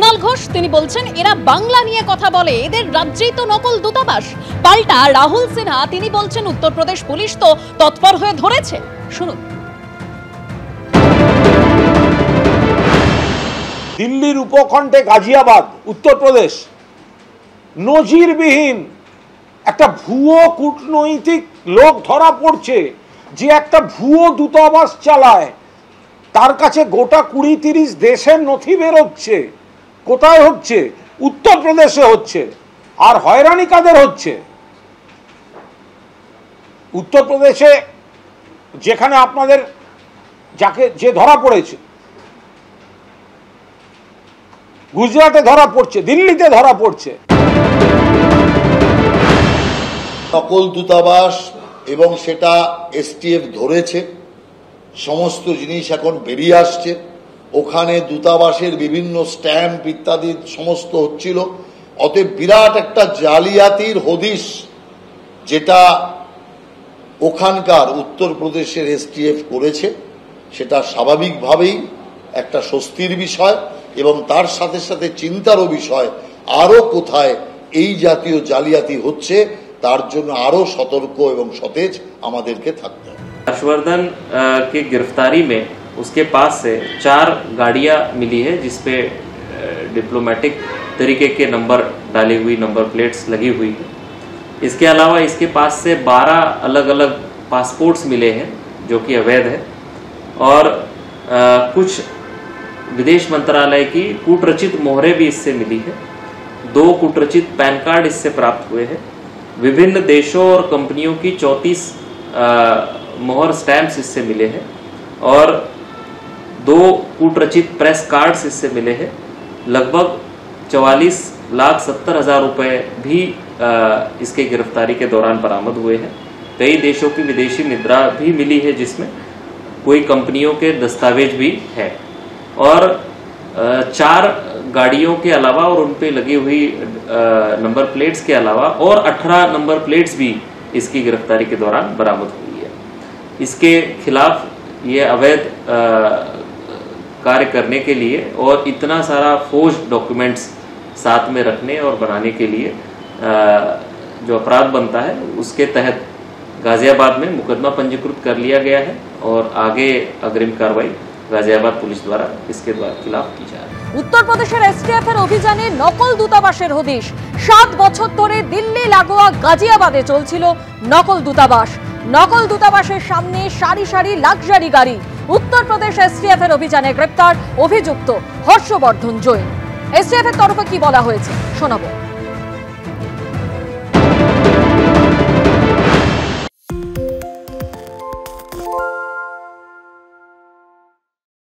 কুণাল ঘোষ তিনি বলছেন এরা বাংলা নিয়ে কথা বলে, এদের রাজ্যেই তো নকল দূতাবাস। পাল্টা রাহুল সিনহা তিনি বলছেন উত্তরপ্রদেশ পুলিশ তো তৎপর হয়ে ধরেছে। শুনুন। দিল্লির উপকণ্ঠে গাজিয়াবাদ উত্তরপ্রদেশ নজিরবিহীন একটা ভুয়ো কূটনৈতিক লোক ধরা পড়ছে, যে একটা ভুয়ো দূতাবাস চালায়। তার কাছে গোটা 20-30 দেশের নথি বেরোচ্ছে। কোথায় হচ্ছে? উত্তরপ্রদেশে হচ্ছে। আর হয়রানি কাদের হচ্ছে? উত্তরপ্রদেশে যেখানে আপনাদের যে ধরা পড়েছে, গুজরাটে ধরা পড়ছে, দিল্লিতে ধরা পড়ছে। নকল দূতাবাস এবং সেটা এসটিএফ ধরেছে, সমস্ত জিনিস এখন বেরিয়ে আসছে। ওখানে দূতাবাসের বিভিন্ন স্ট্যাম্প ইত্যাদি সমস্ত হচ্ছিল। অতএব বিরাট একটা জালিয়াতির হদিশ যেটা ওখানকার উত্তরপ্রদেশের এসটিএফ করেছে, সেটা স্বাভাবিকভাবেই একটা স্বস্তির বিষয় এবং তার সাথে সাথে চিন্তারও বিষয়। আরও কোথায় এই জাতীয় জালিয়াতি হচ্ছে তার জন্য আরও সতর্ক এবং সতেজ আমাদেরকে থাকতে হবে। हर्षवर्धन की गिरफ्तारी में उसके पास से 4 गाड़ियां मिली है जिसपे डिप्लोमेटिक तरीके के नंबर डाली हुई नंबर प्लेट्स लगी हुई है। इसके अलावा इसके पास से 12 अलग अलग पासपोर्ट्स मिले हैं जो कि अवैध है और कुछ विदेश मंत्रालय की कूटरचित मोहरें भी इससे मिली है। 2 कूटरचित पैन कार्ड इससे प्राप्त हुए हैं। विभिन्न देशों और कंपनियों की 34 मोहर स्टैम्प्स इससे मिले हैं और 2 कूटरचित प्रेस कार्ड्स इससे मिले हैं। लगभग 44,70,000 रुपए भी इसके गिरफ्तारी के दौरान बरामद हुए हैं। कई देशों की विदेशी मुद्रा भी मिली है जिसमें कोई कंपनियों के दस्तावेज भी है और 4 गाड़ियों के अलावा और उन पे लगी हुई नंबर प्लेट्स के अलावा और 18 नंबर प्लेट्स भी इसकी गिरफ्तारी के दौरान बरामद हुई है। इसके खिलाफ ये अवैध कार्य करने के लिए और इतना सारा फोर्ज डॉक्यूमेंट्स साथ में रखने और बनाने के लिए जो अपराध बनता है उसके तहत गाजियाबाद में मुकदमा पंजीकृत कर लिया गया है और आगे अग्रिम कार्रवाई गाजियाबाद पुलिस द्वारा इसके खिलाफ की जा रही है। উত্তরপ্রদেশের এসটিএফ এর অভিযানে নকল দূতাবাসের হদিশ। 7 বছর ধরে দিল্লি লাগোয়া গাজিয়াবাদে চলছিল নকল দূতাবাস। নকল দূতাবাসের সামনে সারি সারি লাক্সারি গাড়ি। উত্তরপ্রদেশ এসটিএফ এর অভিযানে গ্রেপ্তার অভিযুক্ত হর্ষবর্ধন জৈন। এসটিএফ এর তরফে কি বলা হয়েছে শোনাবো।